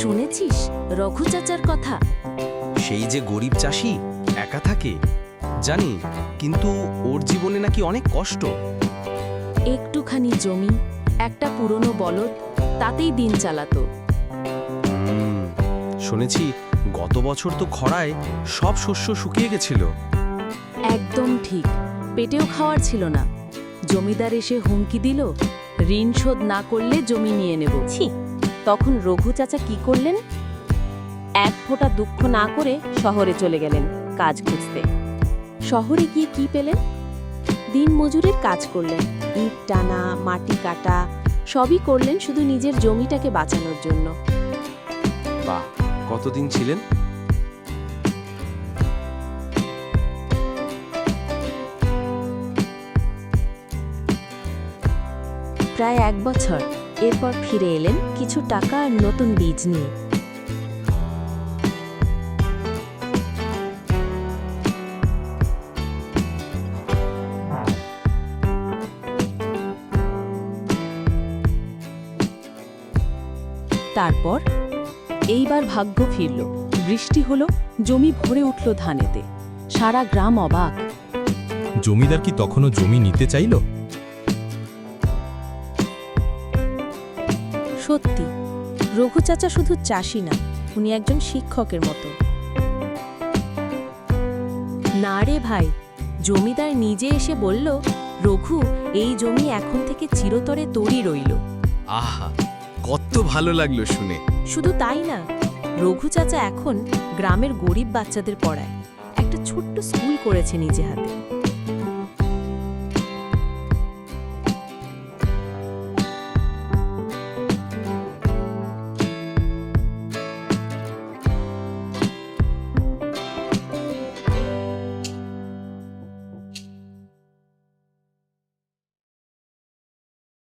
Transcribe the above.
শুনেছিস রঘু চাচার কথা? সেই যে গরিব চাষি একা থাকে জানি, কিন্তু ওর জীবনে নাকি অনেক কষ্ট। একটুখানি জমি, একটা পুরনো বলদ, তাতেই দিন চালাতো। শুনেছি গত বছর তো খরায় সব শস্য শুকিয়ে গেছিল। একদম ঠিক, পেটেও খাওয়ার ছিল না। জমিদার এসে হুমকি দিল, ঋণ শোধ না করলে জমি নিয়ে নেব। ছি, তখন রঘু চাচা কি করলেন? এক ফোঁটা দুঃখ না করে শহরে চলে গেলেন কাজ খুঁজতে। শহরে গিয়ে কি পেলেন? দিন মজুরের কাজ করলেন, ইট টানা, মাটি কাটা, সবই করলেন শুধু নিজের জমিটাকে বাঁচানোর জন্য। বাহ, কতদিন ছিলেন? প্রায় 1 বছর। এরপর ফিরে এলেন কিছু টাকা আর নতুন বীজ নিয়ে। তারপর এইবার ভাগ্য ফিরল, বৃষ্টি হলো, জমি ভরে উঠল ধানেতে। সারা গ্রাম অবাক। জমিদার কি তখনও জমি নিতে চাইল? সত্যি, রঘু চাচা শুধু চাষি না, উনি একজন শিক্ষকের মতো। না রে ভাই, জমিদার নিজে এসে বলল, রঘু, এই জমি এখন থেকে চিরতরে তোরই রইল। আহা, কত ভালো লাগলো শুনে। শুধু তাই না, রঘু চাচা এখন গ্রামের গরিব বাচ্চাদের পড়ায়, একটা ছোট্ট স্কুল করেছে নিজে হাতে।